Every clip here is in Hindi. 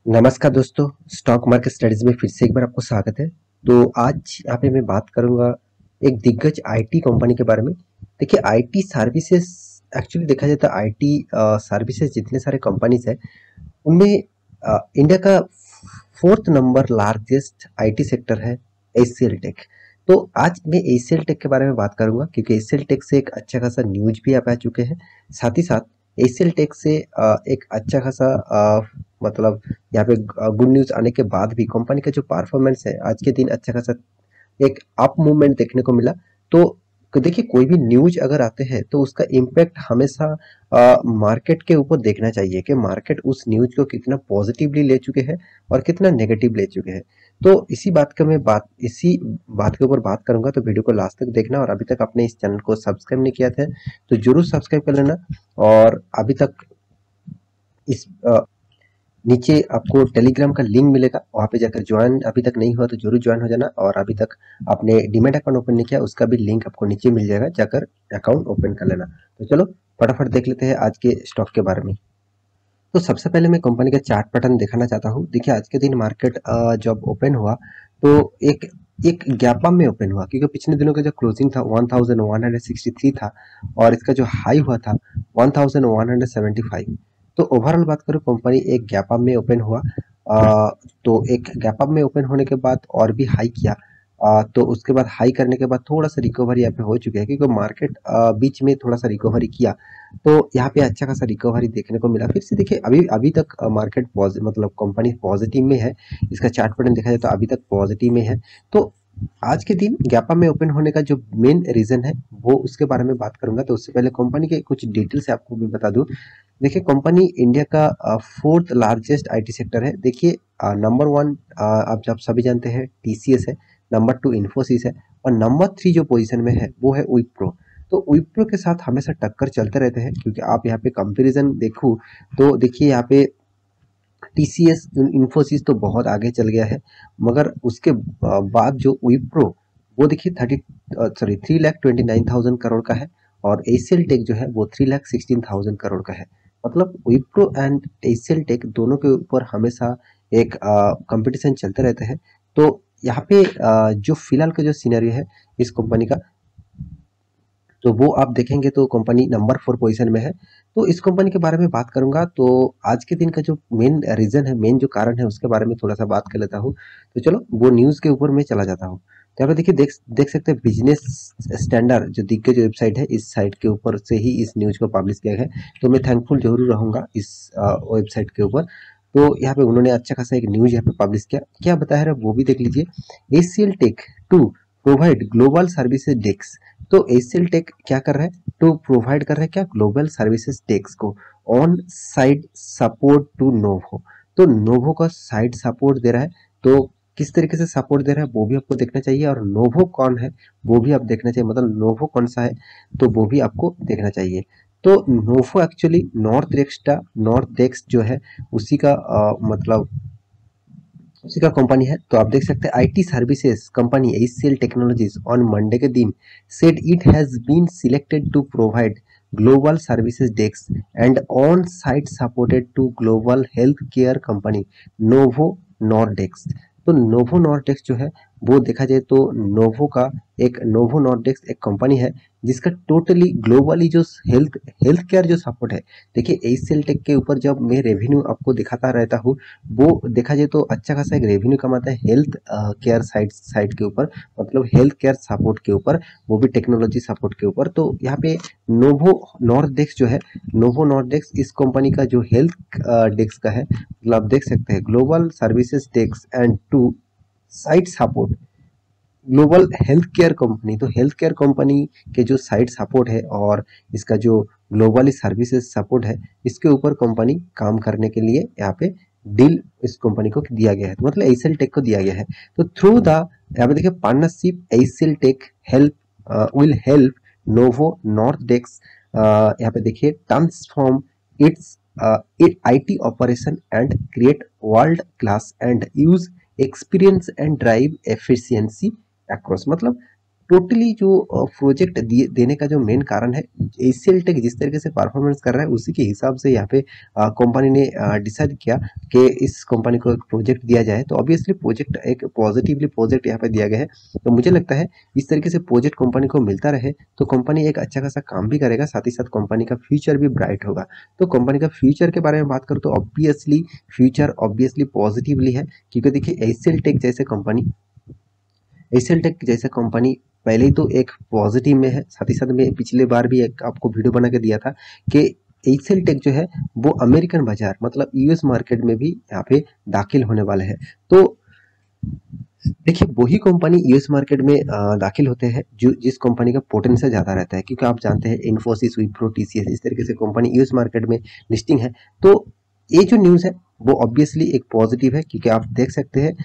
नमस्कार दोस्तों, स्टॉक मार्केट स्टडीज में फिर से एक बार आपको स्वागत है। तो आज यहाँ पे मैं बात करूंगा एक दिग्गज आईटी कंपनी के बारे में। देखिए, आईटी सर्विसेज एक्चुअली देखा जाए तो आईटी सर्विसेज जितने सारे कंपनीज है उनमें इंडिया का fourth number largest IT sector है एचसीएल टेक। तो आज मैं एचसीएल टेक के बारे में बात करूंगा क्योंकि एचसीएल टेक से एक अच्छा खासा न्यूज भी आप आ चुके हैं। साथ ही साथ एचसीएल टेक से एक अच्छा खासा मतलब यहाँ पे गुड न्यूज आने के बाद भी कंपनी का जो परफॉर्मेंस है आज के दिन अच्छा खासा एक अप मूवमेंट देखने को मिला। तो देखिए, कोई भी न्यूज अगर आते हैं तो उसका इम्पैक्ट हमेशा मार्केट के ऊपर देखना चाहिए कि मार्केट उस न्यूज को कितना पॉजिटिवली ले चुके हैं और कितना नेगेटिव ले चुके हैं। तो इसी बात के ऊपर बात करूंगा, तो वीडियो को लास्ट तक देखना। और अभी तक आपने इस चैनल को सब्सक्राइब नहीं किया था तो जरूर सब्सक्राइब कर लेना। और अभी तक इस नीचे आपको टेलीग्राम का लिंक मिलेगा, वहाँ पे जाकर ज्वाइन अभी तक नहीं हुआ तो जरूर ज्वाइन हो जाना। और अभी तक आपने डीमैट अकाउंट ओपन नहीं किया उसका भी लिंक आपको नीचे मिल जाएगा, जाकर अकाउंट ओपन कर लेना। तो चलो फटाफट देख लेते हैं आज के स्टॉक के बारे में। तो सबसे पहले मैं कंपनी का चार्ट पैटर्न दिखाना चाहता हूँ। देखिए, आज के दिन मार्केट जब ओपन हुआ तो एक एक गैप अप में ओपन हुआ, क्योंकि पिछले दिनों का जो क्लोजिंग था 1163 था और इसका जो हाई हुआ था 1175। तो ओवरऑल बात करूँ, कंपनी एक गैप अप में ओपन हुआ। तो एक गैप अप में ओपन होने के बाद और भी हाई किया। तो उसके बाद हाई करने के बाद थोड़ा सा रिकवरी यहाँ पे हो चुकी है, क्योंकि मार्केट बीच में थोड़ा सा रिकवरी किया। तो यहाँ पे अच्छा खासा रिकवरी देखने को मिला। फिर से देखिए, अभी अभी तक मार्केट मतलब कंपनी पॉजिटिव में है। इसका चार्ट पैटर्न देखा जाए तो अभी तक पॉजिटिव में है। तो आज के दिन गैपा में ओपन होने का जो मेन रीजन है वो उसके बारे में बात करूंगा। तो उससे पहले कंपनी के कुछ डिटेल्स आपको भी बता दूं। देखिए, कंपनी इंडिया का फोर्थ लार्जेस्ट आईटी सेक्टर है। देखिए, नंबर वन आप जब सभी जानते हैं टीसीएस है, नंबर टू इन्फोसिस है और नंबर थ्री जो पोजीशन में है वो है विप्रो। तो विप्रो के साथ हमेशा टक्कर चलते रहते हैं, क्योंकि आप यहाँ पे कंपैरिजन देखो तो देखिए यहाँ पे टीसीएस इन्फोसिस तो बहुत आगे चल गया है, मगर उसके बाद जो विप्रो वो देखिए 3,29,000 करोड़ का है और एशियल टेक जो है वो 3,16,000 करोड़ का है। मतलब विप्रो एंड एशियल टेक दोनों के ऊपर हमेशा एक कंपटीशन चलते रहते हैं। तो यहाँ पे जो फिलहाल का जो सिनेरियो है इस कंपनी का, तो वो आप देखेंगे तो कंपनी नंबर 4 पोजीशन में है। तो इस कंपनी के बारे में बात करूंगा, तो आज के दिन का जो मेन रीजन है, मेन जो कारण है उसके बारे में थोड़ा सा बात कर लेता हूँ। तो चलो वो न्यूज के ऊपर मैं चला जाता हूँ। तो यहाँ पे देखिए, देख सकते हैं बिजनेस स्टैंडर्ड जो दिग्गज वेबसाइट है, इस साइट के ऊपर से ही इस न्यूज को पब्लिश किया है। तो मैं थैंकफुल जरूर रहूंगा इस वेबसाइट के ऊपर। तो यहाँ पे उन्होंने अच्छा खासा एक न्यूज यहाँ पे पब्लिश किया, क्या बताया है वो भी देख लीजिए। ACL tech to provide global services desk. तो एशियल टेक क्या कर रहा है, तो प्रोवाइड कर रहा है क्या, ग्लोबल सर्विसेज डेस्क को on site support to Novo. तो नोवो का साइड सपोर्ट दे रहा है। तो किस तरीके से सपोर्ट दे रहा है वो भी आपको देखना चाहिए, और नोवो कौन है वो भी आप देखना चाहिए, मतलब नोवो कौन सा है तो वो भी आपको देखना चाहिए। तो नोवो एक्चुअली नॉर्थ डेक्स जो है उसी का मतलब उसी का कंपनी है। तो आप देख सकते हैं IT services company HCL technologies on Monday के दिन said it has been selected to provide global services desk and on site supported to global health care company Novo Nordisk. तो नोवो नॉर्डेक्स जो है वो देखा जाए तो नोवो नॉर्डेक्स एक कंपनी है जिसका टोटली ग्लोबली जो हेल्थ केयर जो सपोर्ट है। देखिए, एचसीएल टेक के ऊपर जब मैं रेवेन्यू आपको दिखाता रहता हूँ, वो देखा जाए तो अच्छा खासा एक रेवेन्यू कमाता है हेल्थ केयर साइट के ऊपर, मतलब हेल्थ केयर सपोर्ट के ऊपर, वो भी टेक्नोलॉजी सपोर्ट के ऊपर। तो यहाँ पे नोवो नॉर्डेक्स जो है, नोवो नॉर्डेक्स इस कंपनी का जो हेल्थ डेस्क का है, मतलब आप देख सकते हैं global services desk and to site support global health care company. तो हेल्थ केयर कंपनी के जो साइट सपोर्ट है और इसका जो ग्लोबली सर्विसेज सपोर्ट है, इसके ऊपर कंपनी काम करने के लिए यहाँ पे डील इस कंपनी को दिया गया है, तो मतलब एशियल टेक को दिया गया है। तो थ्रू द यहाँ पे देखिए partnership HCL tech will help Novo Nordisk, यहाँ पे देखिए transform its IT operation and create world class end use experience and drive efficiency across. मतलब टोटली जो प्रोजेक्ट देने का जो मेन कारण है, एचसीएल टेक जिस तरीके से परफॉर्मेंस कर रहा है उसी के हिसाब से यहाँ पे कंपनी ने डिसाइड किया कि इस कंपनी को एक प्रोजेक्ट दिया जाए। तो ऑब्वियसली प्रोजेक्ट एक पॉजिटिवली प्रोजेक्ट यहाँ पे दिया गया है। तो मुझे लगता है इस तरीके से प्रोजेक्ट कंपनी को मिलता रहे तो कंपनी एक अच्छा खासा काम भी करेगा, साथ ही साथ कंपनी का फ्यूचर भी ब्राइट होगा। तो कंपनी का फ्यूचर के बारे में बात करूँ तो ऑब्वियसली फ्यूचर ऑब्वियसली पॉजिटिवली है, क्योंकि देखिए एचसीएल टेक जैसे कंपनी पहले ही तो एक पॉजिटिव में है, साथ ही साथ मैं पिछले बार भी एक आपको वीडियो बना के दिया था कि एचसीएल टेक जो है वो अमेरिकन बाजार मतलब यूएस मार्केट में भी यहाँ पे दाखिल होने वाले हैं। तो देखिए वही कंपनी यूएस मार्केट में दाखिल होते हैं जो जिस कंपनी का पोटेंशियल ज़्यादा रहता है, क्योंकि आप जानते हैं इन्फोसिस, विप्रो, टीसीएस इस तरीके से कंपनी यूएस मार्केट में लिस्टिंग है। तो ये जो न्यूज़ है वो ऑब्वियसली एक पॉजिटिव है, क्योंकि आप देख सकते हैं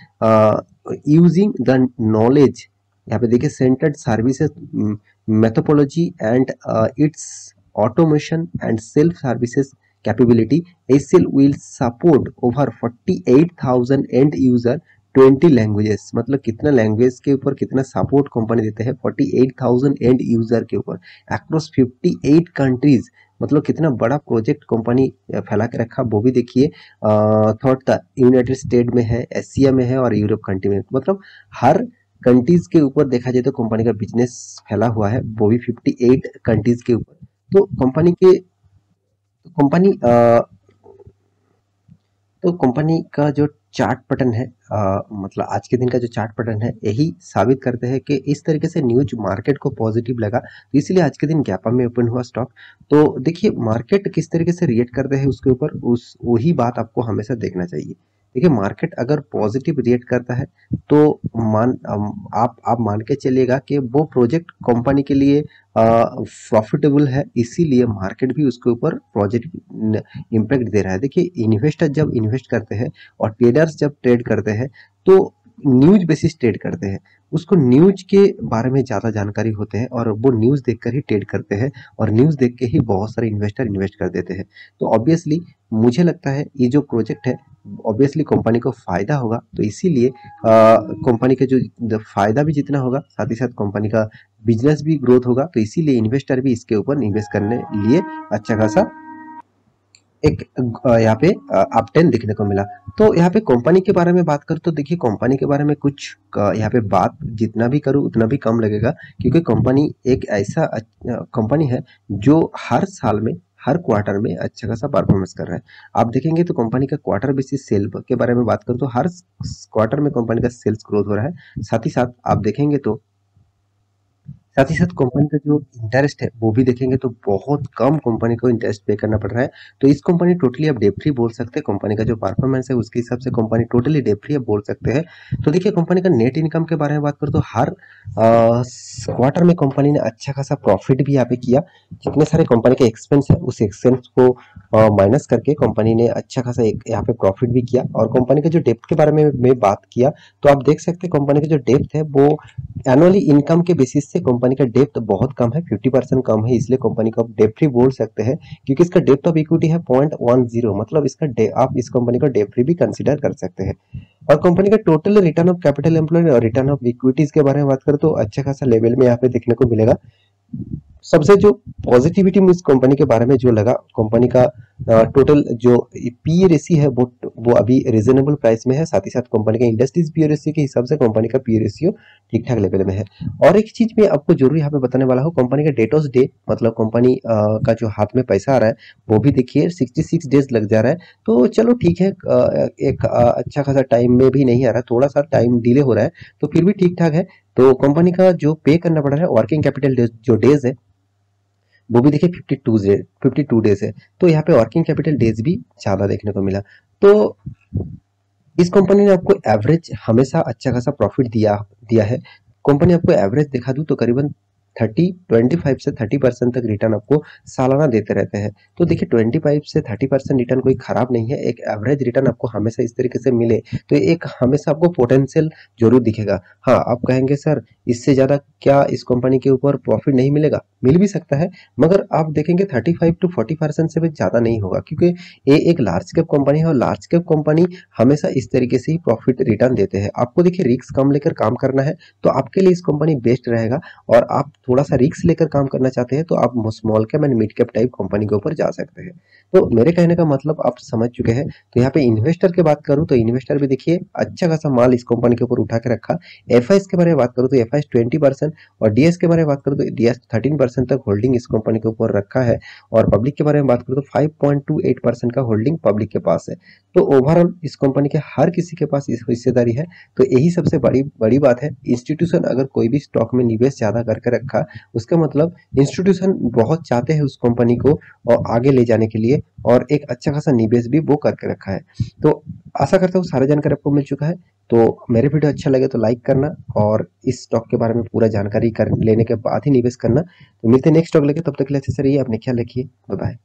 यूजिंग द नॉलेज, यहाँ पे देखिए centred services methodology and it's automation and self services capability, HCL will support over 48,000 and user 20 languages. मतलब कितना लैंग्वेज के ऊपर कितना सपोर्ट कंपनी देते हैं 48,000 एंड यूजर के ऊपर अक्रॉस 58 कंट्रीज। मतलब कितना बड़ा प्रोजेक्ट कंपनी फैला के रखा वो भी देखिए। थॉट यूनाइटेड स्टेट में है, एशिया में है और यूरोप कंट्री में, मतलब हर कंट्रीज के ऊपर देखा जाए तो कंपनी का बिजनेस फैला हुआ है, वो भी 58 कंट्रीज के ऊपर। तो कंपनी तो कंपनी का जो चार्ट पैटर्न है मतलब आज के दिन का जो चार्ट पैटर्न है यही साबित करते हैं कि इस तरीके से न्यूज मार्केट को पॉजिटिव लगा, तो इसलिए आज के दिन गैपा में ओपन हुआ स्टॉक। तो देखिए मार्केट किस तरीके से रिएक्ट करते हैं उसके ऊपर उस वही बात आपको हमेशा देखना चाहिए। देखिए मार्केट अगर पॉजिटिव रिएक्ट करता है तो आप मान के चलिएगा कि वो प्रोजेक्ट कंपनी के लिए प्रॉफिटेबल है, इसीलिए मार्केट भी उसके ऊपर पॉजिटिव इम्पैक्ट दे रहा है। देखिए इन्वेस्टर जब इन्वेस्ट करते हैं और ट्रेडर्स जब ट्रेड करते हैं तो न्यूज बेसिस ट्रेड करते हैं, उसको न्यूज के बारे में ज़्यादा जानकारी होते हैं और वो न्यूज़ देखकर ही ट्रेड करते हैं और न्यूज़ देख के ही बहुत सारे इन्वेस्टर इन्वेस्ट कर देते हैं। तो ऑब्वियसली मुझे लगता है ये जो प्रोजेक्ट है ऑब्वियसली कंपनी को फायदा होगा, तो इसीलिए कंपनी का जो फायदा भी जितना होगा साथ ही साथ कंपनी का बिजनेस भी ग्रोथ होगा, तो इसीलिए इन्वेस्टर भी इसके ऊपर इन्वेस्ट करने लिए अच्छा खासा एक यहाँ पे अपटेन देखने को मिला। तो यहाँ पे कंपनी के बारे में बात करूँ तो देखिए कंपनी के बारे में कुछ यहाँ पे बात जितना भी करूँ उतना भी कम लगेगा, क्योंकि कंपनी एक ऐसा कंपनी है जो हर साल में हर क्वार्टर में अच्छा खासा परफॉर्मेंस कर रहा है। आप देखेंगे तो कंपनी का क्वार्टर बेसिस सेल के बारे में बात करूँ तो हर क्वार्टर में कंपनी का सेल्स ग्रोथ हो रहा है। साथ ही साथ आप देखेंगे तो साथ ही साथ कंपनी का जो इंटरेस्ट है वो भी देखेंगे तो बहुत कम कंपनी को इंटरेस्ट पे करना पड़ रहा है। तो इस कंपनी टोटली आप डेट फ्री बोल सकते हैं, कंपनी का जो परफॉर्मेंस है उसके हिसाब से कंपनी टोटली डेट फ्री आप बोल सकते हैं। तो देखिए कंपनी का नेट इनकम के बारे में बात करूँ तो हर क्वार्टर में कंपनी ने अच्छा खासा प्रॉफिट भी यहाँ पे किया। जितने सारे कंपनी के एक्सपेंस है उस एक्सपेंस को माइनस करके कंपनी ने अच्छा खासा एक यहाँ पे प्रॉफिट भी किया। और कंपनी के जो डेप्थ के बारे में मैं बात किया तो आप देख सकते हैं कंपनी का जो डेप्थ है वो एनुअली इनकम के बेसिस से कंपनी का डेप्थ बहुत कम है, 50% कम है, इसलिए कंपनी को आप डेप्थ फ्री बोल सकते हैं, क्योंकि इसका डेप्थ ऑफ इक्विटी है 0.10, मतलब इसका आप इस कंपनी को डेप्थ फ्री भी कंसीडर कर सकते हैं। और कंपनी का total return of capital employed और रिटर्न ऑफ इक्विटीज के बारे में बात करें तो अच्छा खासा लेवल में यहाँ पे देखने को मिलेगा। सबसे जो पॉजिटिविटी में इस कंपनी के बारे में जो लगा, कंपनी का टोटल जो पी रेशियो है वो अभी रिजनेबल प्राइस में है। साथ ही साथ कंपनी का इंडस्ट्रीज पी रेशियो के हिसाब से कंपनी का पी रेशियो ठीक ठाक लेवल में है। और एक चीज मैं आपको जरूर यहाँ पे बताने वाला हूँ, कंपनी का डेटोस डे मतलब कंपनी का जो हाथ में पैसा आ रहा है वो भी देखिए 66 डेज लग जा रहा है। तो चलो ठीक है, एक अच्छा खासा टाइम में भी नहीं आ रहा, थोड़ा सा टाइम डिले हो रहा है तो फिर भी ठीक ठाक है। तो कंपनी का जो पे करना पड़ रहा है वर्किंग कैपिटल जो डेज है वो भी देखिए 52 डेज है। तो यहाँ पे वर्किंग कैपिटल डेज भी ज़्यादा देखने को मिला। तो इस कंपनी ने आपको एवरेज हमेशा अच्छा खासा प्रॉफिट दिया है। कंपनी आपको एवरेज दिखा दूँ तो करीबन 25 से 30% तक रिटर्न आपको सालाना देते रहते हैं। तो देखिए 25 से 30% रिटर्न कोई खराब नहीं है, एक एवरेज रिटर्न आपको हमेशा इस तरीके से मिले तो एक हमेशा आपको पोटेंशियल जरूर दिखेगा। हाँ, आप कहेंगे सर इससे ज़्यादा क्या इस कंपनी के ऊपर प्रॉफिट नहीं मिलेगा? मिल भी सकता है, मगर आप देखेंगे 35 टू 40% से भी ज़्यादा नहीं होगा, क्योंकि ये एक लार्ज कैप कंपनी है और लार्ज कैप कंपनी हमेशा इस तरीके से ही प्रॉफिट रिटर्न देते हैं। आपको देखिए रिस्क कम लेकर काम करना है तो आपके लिए इस कंपनी बेस्ट रहेगा, और आप थोड़ा सा रिस्क लेकर काम करना चाहते हैं तो आप small cap and mid cap type company के ऊपर जा सकते हैं। तो मेरे कहने का मतलब आप समझ चुके हैं। तो यहाँ पे इन्वेस्टर की बात करूँ तो इन्वेस्टर भी देखिए अच्छा खासा माल इस कंपनी के ऊपर उठा के रखा। एफ के बारे में बात करूँ तो एफ 20% और डीएस के बारे में बात करूँ तो डीएस 13% तक होल्डिंग इस कंपनी के ऊपर रखा है, और पब्लिक के बारे में बात करूँ तो 5.28% का होल्डिंग पब्लिक के पास है। तो ओवरऑल इस कंपनी के हर किसी के पास इस हिस्सेदारी है। तो यही सबसे बड़ी बड़ी बात है। इंस्टीट्यूशन अगर कोई भी स्टॉक में निवेश ज्यादा करके रखा, उसका मतलब इंस्टीट्यूशन बहुत चाहते हैं उस कंपनी को और आगे ले जाने के लिए, और एक अच्छा खासा निवेश भी वो करके रखा है। तो आशा करता हूँ सारा जानकारी आपको मिल चुका है। तो मेरे वीडियो अच्छा लगे तो लाइक करना, और इस स्टॉक के बारे में पूरा जानकारी कर लेने के बाद ही निवेश करना। तो मिलते हैं नेक्स्ट स्टॉक लेके, तब तक के लिए अच्छे से रहिए, अपने ख्याल रखिए, बाय बाय।